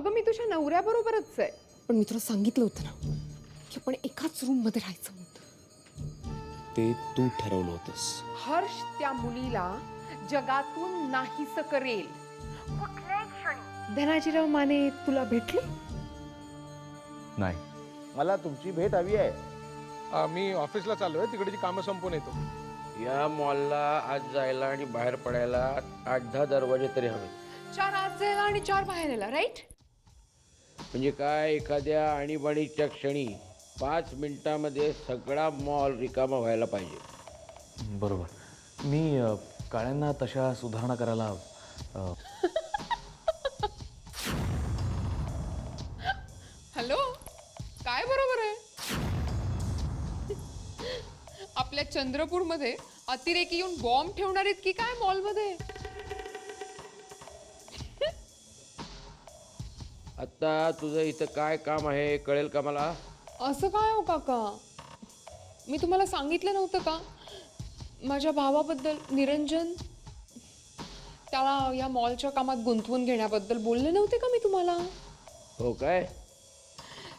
अगं मी तुझ्या नवऱ्याबरोबरच आहे. पण मी तुला सांगितलं होतं ना की आपण एकाच रूम मध्ये राहायचं म्हणून. ते तू ठरवलं होतंस. हर्ष त्या मुलीला जगातून नाहीस करेल. कुठल्याही क्षणी धनाजीराव माने तुला भेटले? नाही. मला तुमची भेट हवी आहे. मी ऑफिसला चाललोय, तिकडची कामं संपून येतो. या मॉलला आज जायला आणि बाहेर पडायला 8-10 दरवाजे तरी हवे. 4 आत जायला आणि 4 बाहेर यायला, राईट? म्हणजे काय, एखाद्या आणीबाणीच्या क्षणी 5 मिनिटामध्ये सगळा मॉल रिकामा व्हायला पाहिजे. बरोबर. मी काळ्यांना तशा सुधारणा करायला हॅलो, काय बरोबर आहे? आपल्या चंद्रपूरमध्ये अतिरेकी येऊन बॉम्ब ठेवणार आहेत की काय मॉलमध्ये? आता तुझं इथं काय काम आहे कळेल का मला? असं काय हो काका, मी तुम्हाला सांगितलं नव्हतं का माझ्या भावाबद्दल? निरंजन, त्याला या मॉलच्या कामात गुंतवून घेण्याबद्दल बोलले नव्हते का मी तुम्हाला? हो काय?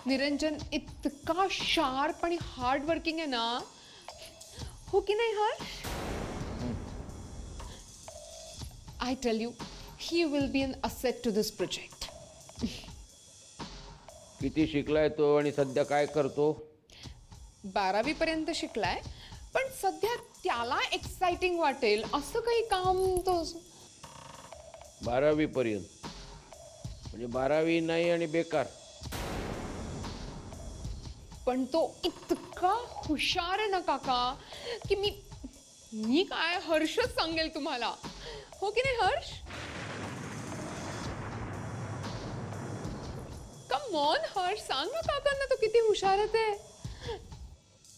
निरंजन इतका शार्प आणि हार्ड वर्किंग आहे ना, हो की नाही Harsh? I tell you, he will be an asset to this project. किती शिकलाय तो आणि सध्या काय करतो? 12वी पर्यंत शिकलाय, पण सध्या त्याला एक्साइटिंग वाटेल असं काही काम तो. 12वी पर्यंत म्हणजे 12वी नाही आणि बेकार. पण तो इतका हुशार आहे ना काका की मी काय हर्षच सांगेल तुम्हाला, हो की नाही हर्ष? कम ऑन हर्ष, सांग ना काकांना तो किती हुशार आहे ते.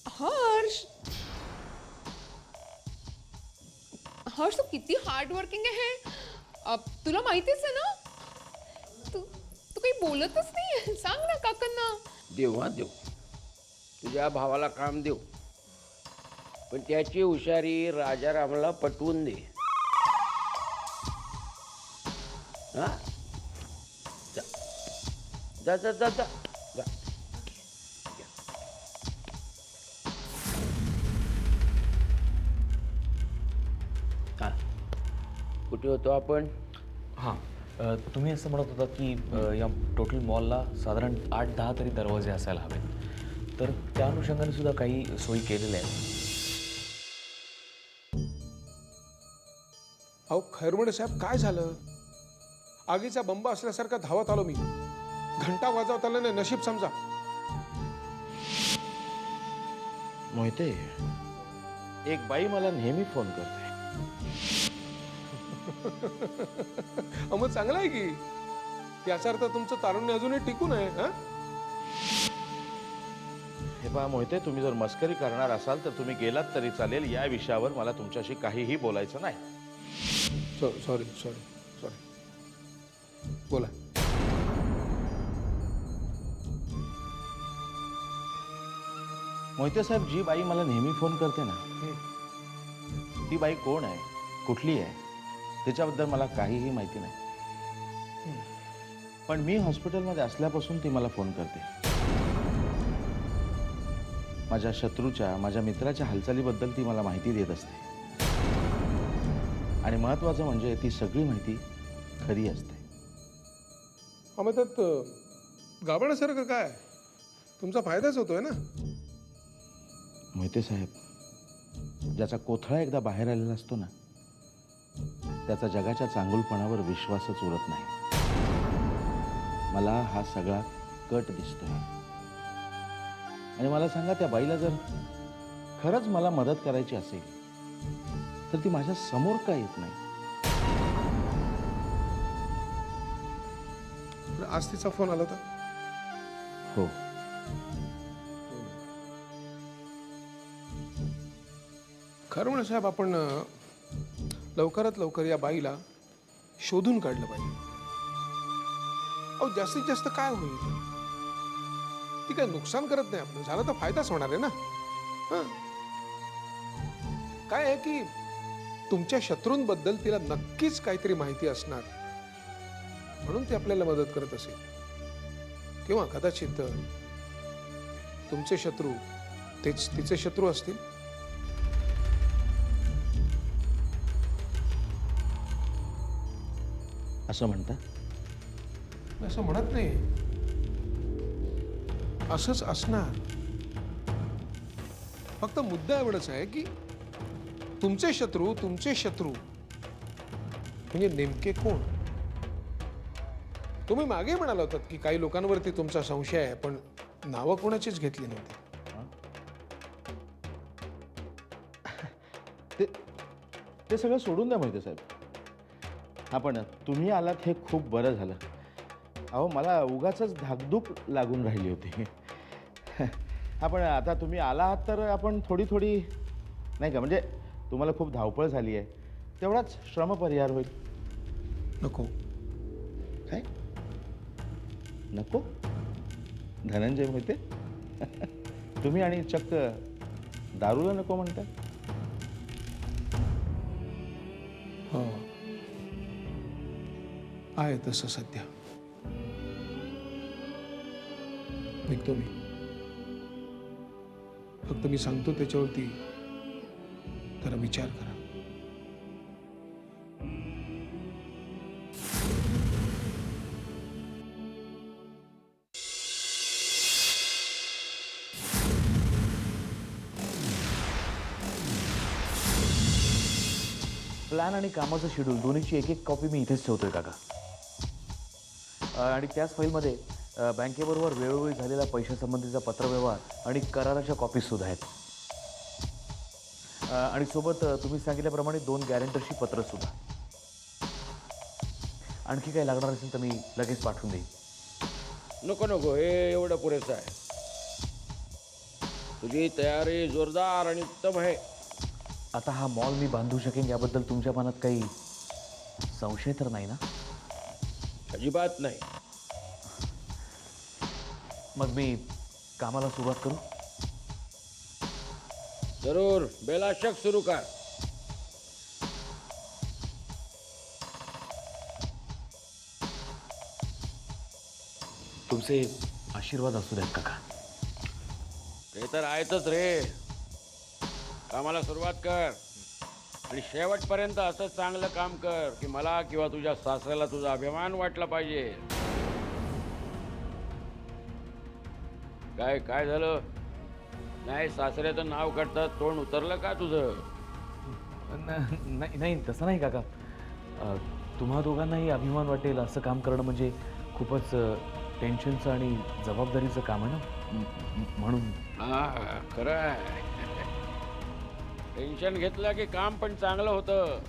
हर्ष, हर्ष, तो किती हार्ड वर्किंग आहे हे तुला माहितीच आहे ना. तू तू काही बोलतच नाही, सांग ना काकांना. देऊ, हा देऊ, तुझ्या भावाला काम देऊ, पण त्याची हुशारी राजारामला पटवून दे. हा, जा जा जा जा जा. हा, कुठे होतो आपण? हां. तुम्ही असं म्हणत होता की या टोटल मॉलला साधारण 8-10 तरी दरवाजे असायला हवेत, तर त्या अनुषंगाने सुद्धा काही सोयी केलेल्या आहेत. अहो खैरवडे साहेब, काय झालं? आगीचा बंब असल्यासारखा धावत आलो मी. घंटा वाजवताना नाही, नशीब समजा. मोहिते, एक बाई मला नेहमी फोन करते. मग चांगलं आहे की. याचा अर्थ तुमचं तारुण्य अजूनही टिकून आहे. हा, हे पहा मोहिते, तुम्ही जर मस्करी करणार असाल तर तुम्ही गेलात तरी चालेल. या विषयावर मला तुमच्याशी काहीही बोलायचं नाही. सॉरी सॉरी सॉरी सॉरी, बोला. मोहिते साहेब, जी बाई मला नेहमी फोन करते ना, ती बाई कोण आहे, कुठली आहे, त्याच्याबद्दल मला काहीही माहिती नाही. पण मी हॉस्पिटलमध्ये असल्यापासून ती मला फोन करते. माझ्या शत्रूच्या, माझ्या मित्राच्या हालचालीबद्दल ती मला माहिती देत असते. आणि महत्त्वाचं म्हणजे ती सगळी माहिती खरी असते. मग त्यात गाभण्यासारखं काय? तुमचा फायदाच होतोय ना. मोहिते साहेब, ज्याचा कोथळा एकदा बाहेर आलेला असतो ना, त्याचा जगाच्या चांगुलपणावर विश्वासच उरत नाही. मला हा सगळा कट दिसतोय. आणि मला सांगा, त्या बाईला जर खरंच मला मदत करायची असेल तर ती माझ्या समोर का येत नाही? आज तिचा फोन आला होता. हो, खरं म्हणा साहेब, आपण लवकरात लवकर या बाईला शोधून काढलं पाहिजे. अहो जास्तीत जास्त काय होईल? ती काय नुकसान करत नाही आपलं, झालं तर फायदाच होणार आहे ना. हां, काय आहे की तुमच्या शत्रूंबद्दल तिला नक्कीच काहीतरी माहिती असणार, म्हणून ती आपल्याला मदत करत असेल. किंवा कदाचित तुमचे शत्रू तेच तिचे शत्रू असतील. असं म्हणता? असं म्हणत नाही, असंच असणार. फक्त मुद्दा एवढंच आहे की तुमचे शत्रू म्हणजे नेमके कोण? तुम्ही मागे म्हणाला होतात की काही लोकांवरती तुमचा संशय आहे, पण नावं कोणाचीच घेतली नव्हती. ते सगळं सोडून द्या मोहिते साहेब. आपण तुम्ही आलात हे खूप बरं झालं. अहो मला उगाचच धाकधूक लागून राहिली होती. आपण आता तुम्ही आला आहात तर आपण थोडी नाही का, म्हणजे तुम्हाला खूप धावपळ झाली आहे, तेवढाच श्रमपरिहार होईल. नको. काय नको? धनंजय मोहिते, तुम्ही आणि चक्क दारूला नको म्हणताय? हो, आहे तसं सध्या. निघतो मी. फक्त मी सांगतो त्याच्यावरती जरा विचार करा. प्लॅन आणि कामाचं शेड्यूल दोन्हीची एक कॉपी मी इथेच ठेवतोय काका. आणि त्याच फाईलमध्ये बँकेबरोबर वेळोवेळी झालेला पैशासंबंधीचा पत्रव्यवहार आणि कराराच्या कॉपीजसुद्धा आहेत. आणि सोबत तुम्ही सांगितल्याप्रमाणे 2 गॅरेंटरची पत्रंसुद्धा. आणखी काही लागणार असेल तर मी लगेच पाठवून देईन. नको, हे एवढं पुरेसं आहे. तुझी तयारी जोरदार आणि उत्तम आहे. आता हा मॉल मी बांधू शकेन याबद्दल तुमच्या मनात काही संशय तर नाही ना? अजिबात नाही. मग मी कामाला सुरुवात करू? जरूर, बेलाशक सुरू कर. तुमचे आशीर्वाद असू द्यात काका. ते तर आहेतच रे. कामाला सुरुवात कर आणि शेवटपर्यंत असं चांगलं काम कर की मला किंवा तुझ्या सासऱ्याला तुझा अभिमान वाटला पाहिजे. काय झालं? नाही, सासऱ्याचं नाव काढतात, तोंड उतरलं का तुझं? नाही तसं नाही काका. तुम्हा दोघांनाही अभिमान वाटेल असं काम करणं म्हणजे खूपच टेन्शनचं आणि जबाबदारीचं काम आहे ना, म्हणून. हा, खरं आहे. टेन्शन घेतलं की काम पण चांगलं होतं.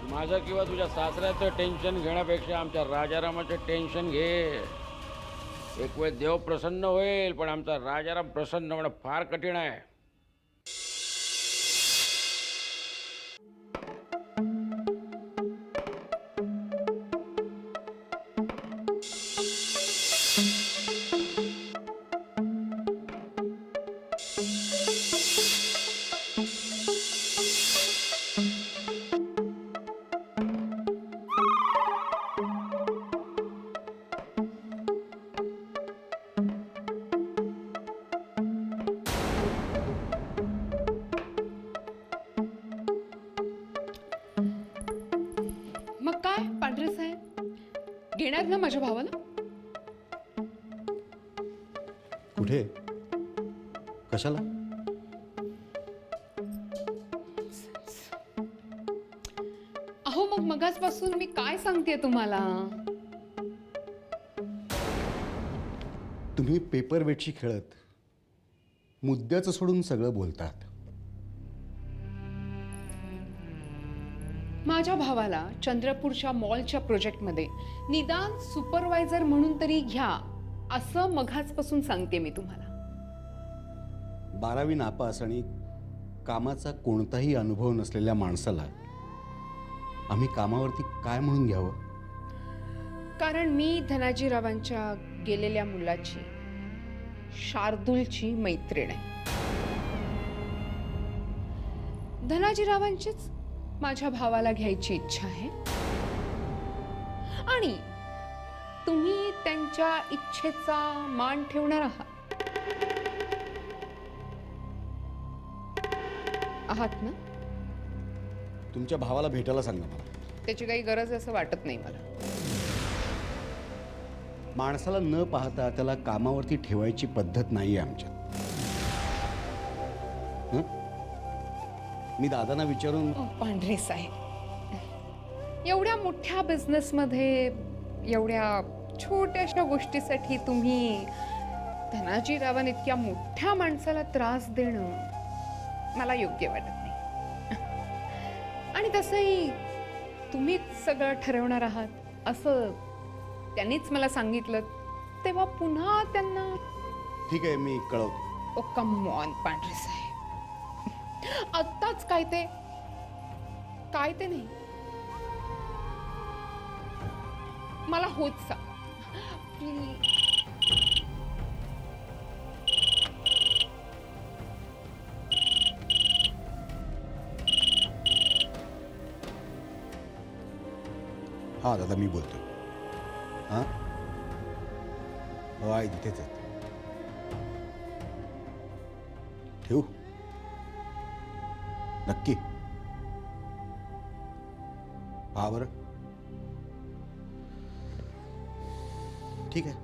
माझं किंवा तुझ्या सासऱ्याचं टेन्शन घेण्यापेक्षा आमच्या राजारामाचं टेन्शन घे. एक वेळ देव प्रसन्न होईल, पण आमचा राजाराम प्रसन्न होणं फार कठीण आहे. मग काय पांढरे साहेब, घेणार ना माझ्या भावाला? कुठे? कशाला? अहो मग मगाचपासून मी काय सांगते तुम्हाला. तुम्ही पेपर वेटशी खेळत मुद्द्याचं सोडून सगळं बोलतात. माझ्या भावाला चंद्रपूरच्या मॉलच्या प्रोजेक्टमध्ये निदान सुपरवायझर म्हणून तरी घ्या, असं मगाचपासून सांगते मी तुम्हाला. 12वी नापास आणि कामाचा कोणताही अनुभव नसलेल्या माणसाला आम्ही कामावरती काय म्हणून घ्यावं? कारण मी धनाजीरावांच्या गेलेल्या मुलाची, शार्दूलची मैत्रीण आहे. धनाजीरावांचीच माझ्या भावाला घ्यायची इच्छा आहे. आणि तुम्ही त्यांच्या इच्छेचा मान ठेवणार आहात ना? तुमच्या भावाला भेटायला सांगा मला. त्याची काही गरज आहे असं वाटत नाही मला. माणसाला न पाहता त्याला कामावरती ठेवायची पद्धत नाही आहे आमच्यात. हं? मी दादांना विचारून पांढरे साहेब, एवढ्या मोठ्या बिझनेसमध्ये एवढ्या छोट्याशा गोष्टीसाठी तुम्ही धनाजीरावां इतक्या मोठ्या माणसाला त्रास देणं मला योग्य वाटत नाही. आणि तसंही तुम्हीच सगळं ठरवणार आहात असं त्यांनीच मला सांगितलं, तेव्हा पुन्हा त्यांना ठीक आहे, मी कळवतो. ओ कम ऑन पांढरे साहेब, आत्ताच काय ते नाही, मला होत सांग प्लीज. हां दादा, मी बोलतो. हां हो, आहे तिथेच आहेत. ठेवू? नक्की? पहा बरं. ठीक आहे.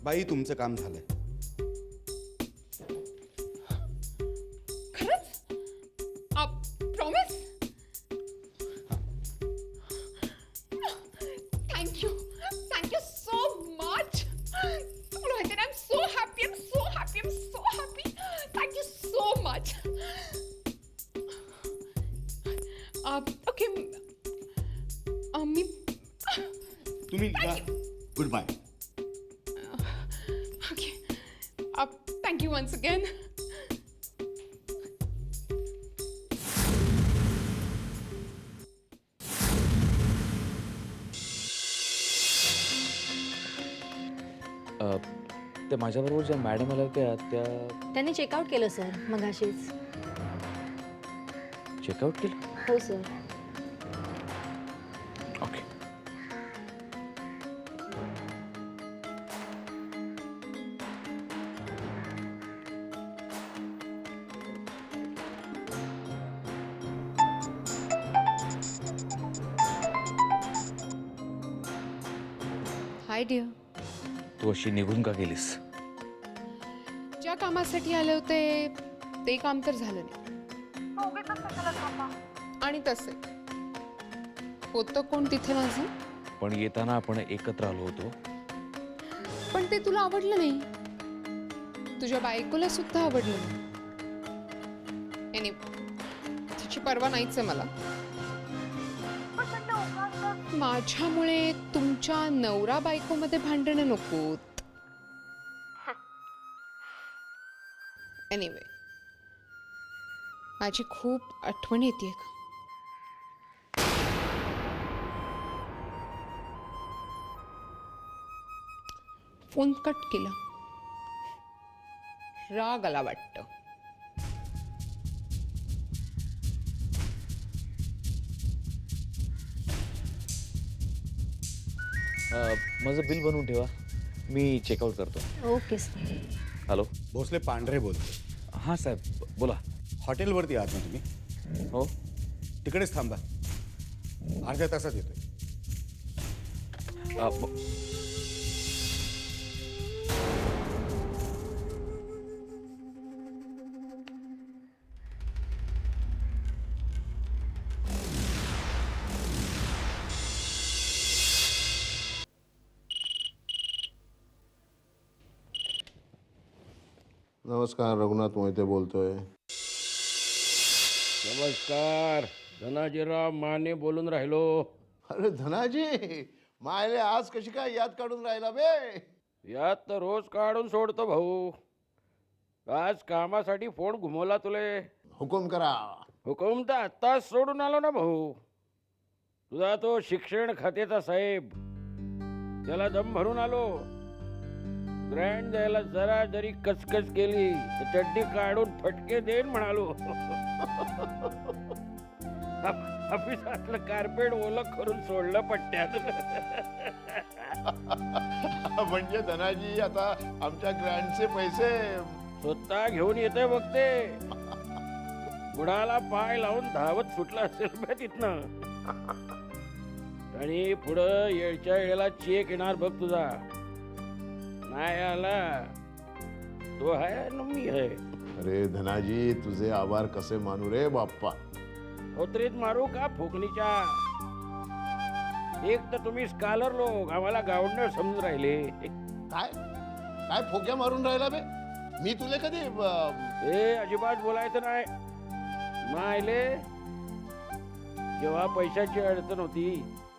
बाई, तुमचं काम झालंय. खरंच? प्रॉमिस? Thank you so much. तुला माहिती आहे, I am so happy. Thank you so much. Okay, मी तुम्ही goodbye. Okay, thank you once again. ते माझ्याबरोबर ज्या मॅडम आल्या होत्या त्या त्यांनी चेकआउट केलं सर मगाशीच. चेकआउट केलं? हो सर. ओके. Hi dear. तू अशी निघून का गेलीस? ज्या कामासाठी आले होते ते काम तर झालं नाही. आणि तसे होतं कोण तिथे माझं? पण येताना आपण एकत्र आलो होतो. पण ते तुला आवडलं नाही, तुझ्या बायकोला सुद्धा आवडलं नाही. तिची पर्वा नाहीच आहे मला. माझ्यामुळे तुमच्या नवरा बायकोमध्ये भांडणं नकोत. एनिवे, माझी खूप आठवण येते का? फोन कट केला. राग आला वाटतं. माझं बिल बनवून ठेवा, मी चेकआउट करतो. Okay sir. हॅलो. भोसले पांढरे बोलतो. हां साहेब, बोला. हॉटेलवरती आहात ना तुम्ही? हो. तिकडेच थांबा, अर्ध्या तासात येतोय. नमस्कार, रघुनाथ मोहिते बोलतोय. नमस्कार, धनाजीराव माने बोलून राहिलो. अरे धनाजी, मायले आज कशी काय याद काढून राहिला बे? यात तर रोज काढून सोडतो भाऊ. आज कामासाठी फोन घुमवला तुले. हुकुम करा. हुकूम तर आत्ताच सोडून आलो ना भाऊ. तुझा तो शिक्षण खात्याचा साहेब, त्याला दम भरून आलो. ग्रँड द्यायला जरा जरी कचकच केली तर चड्डी काढून फटके देईन म्हणालो. ऑफिसातलं कार्पेट ओलं करून सोडलं पट्ट्यात. म्हणजे धनाजी आता आमच्या ग्रँडचे पैसे स्वतः घेऊन येते बघते. बुडाला पाय लावून धावत सुटला असेल बे तिथनं. आणि पुढं येळच्या वेळेला चेक येणार बघ तुझा. नाही आला तो आहे न मी आहे. अरे धनाजी तुझे आभार कसे मानू रे बाप्पा. होत्रीत मारू का फुकणीच्या. एक तर तुम्ही स्कॉलर लोक आम्हाला गावंडळ समजून राहिले. काय काय फोक्या मारून राहिला बे. मी तुले कधी हे अजिबात बोलायचं नाही. मायले जेव्हा पैशाची अडचण होती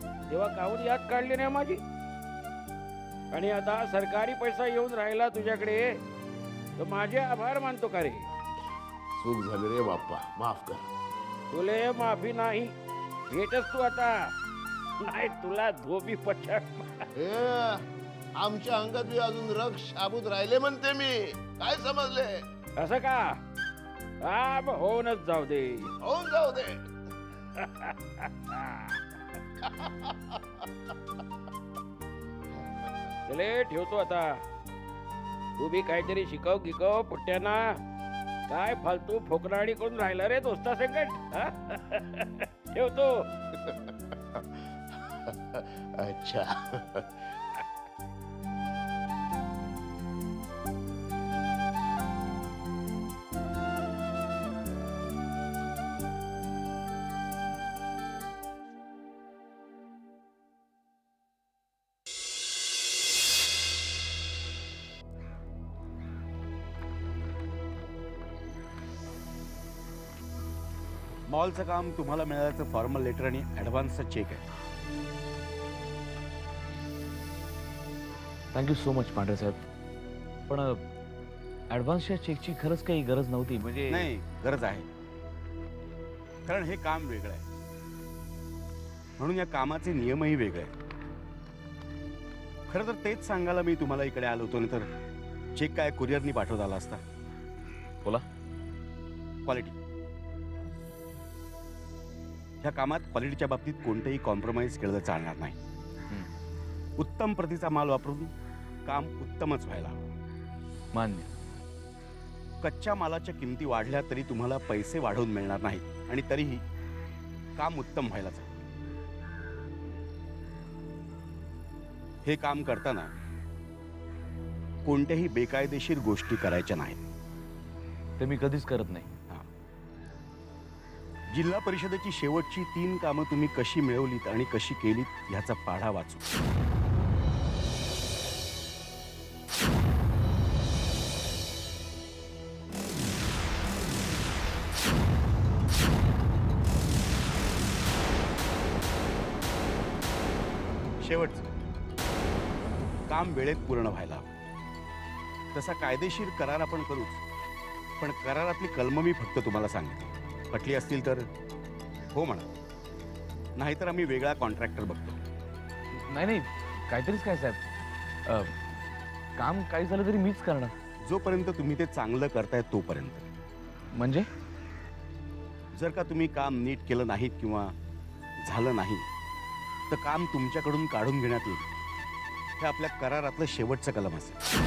तेव्हा काहून याद काढली नाही माझी. आणि आता सरकारी पैसा येऊन राहिला तुझ्याकडे तर माझे आभार मानतो का रे. चूक झाली रे बाप्पा, माफ कर. तुले माफी नाही भेटच तू आता. नाही तुला धोबी पछाड. हे आमच्या अंगात बी अजून रग शाबूत राहिले म्हणते मी. काय समजले. असं का. हा मग होऊनच जाऊ दे. होऊन जाऊ दे. चले ठेवतो आता. तू बी काहीतरी शिकव गिकव पुट्ट्याना. काय फालतू फोकराडी करून राहिला रे दोस्ता संकट. ठेवतो. अच्छा. मॉलचं काम तुम्हाला मिळाल्याचं फॉर्मल लेटर आणि ॲडव्हान्सचा चेक आहे. थँक्यू सो मच पांढरे साहेब. पण ॲडव्हान्सच्या चेकची खरंच काही गरज नव्हती. म्हणजे नाही, गरज आहे. कारण हे काम वेगळं आहे, म्हणून या कामाचे नियमही वेगळे आहेत. खरं तर तेच सांगायला मी तुम्हाला इकडे आलो होतो, तर चेक काय कुरिअरनी पाठवता आला असता. बोला. क्वालिटी. ह्या कामात क्वालिटीच्या बाबतीत कोणतेही कॉम्प्रोमाइज केलं तर चालणार नाही. उत्तम प्रतीचा माल वापरून काम उत्तमच व्हायला हवं. मान्य. कच्च्या मालाच्या किमती वाढल्या तरी तुम्हाला पैसे वाढवून मिळणार नाहीत आणि तरीही काम उत्तम व्हायलाच हवं. हे काम करताना कोणत्याही बेकायदेशीर गोष्टी करायच्या नाहीत. ते मी कधीच करत नाही. जिल्हा परिषदेची शेवटची 3 कामं तुम्ही कशी मिळवलीत आणि कशी केलीत ह्याचा पाढा वाचू. शेवटचं काम वेळेत पूर्ण व्हायला हवं. तसा कायदेशीर करार आपण करूच, पण करारातली कलमं मी फक्त तुम्हाला सांगितली. पटली असतील तर हो म्हणा, नाहीतर आम्ही वेगळा कॉन्ट्रॅक्टर बघतो. नाही नाही, काहीतरीच काय साहेब. काम काही झालं तरी मीच करणार. जोपर्यंत तुम्ही ते चांगलं करताय तोपर्यंत. म्हणजे जर का तुम्ही काम नीट केलं नाहीत किंवा झालं नाही तर काम तुमच्याकडून काढून घेण्यात येईल. हे आपल्या करारातलं शेवटचं कलम असेल.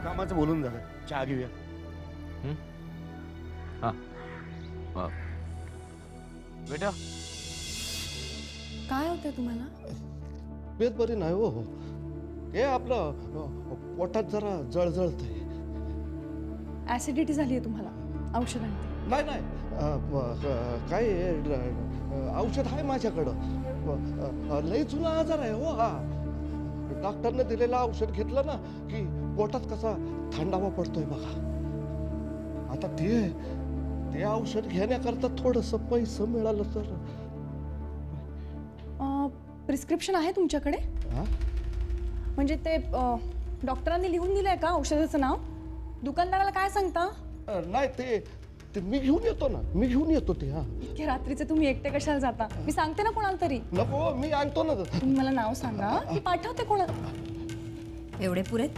कामाचं बोलून झालं, चहा घेऊया. हां बेटा. काय होतंय तुम्हाला? तब्येत बरी नाही हो. हे आपलं पोटात जरा जळजळतंय. ऍसिडिटी झाली आहे तुम्हाला, औषध आणते. नाही नाही काय औषध आहे माझ्याकडं. लई जुना आजार आहे हो हा. डॉक्टरने दिलेलं औषध घेतलं ना की पोटात कसा थंडावा पडतोय बघा. आता ते औषध घेण्याकरता थोडंसं पैसे मिळालं तर. प्रिस्क्रिप्शन आहे तुमच्याकडे? हा? म्हणजे ते डॉक्टरांनी लिहून दिलंय का औषधाचं नाव? दुकानदाराला काय सांगता? नाही ते मी घेऊन येतो ना, मी घेऊन येतो ते. हा इतक्या रात्रीचे तुम्ही एकटे कशाला जाता? मी सांगते ना कोणाला तरी. नको, मी आणतो ना. तुम्ही मला नाव सांगा, मी पाठवते कोणाला. एवढे पुरेत?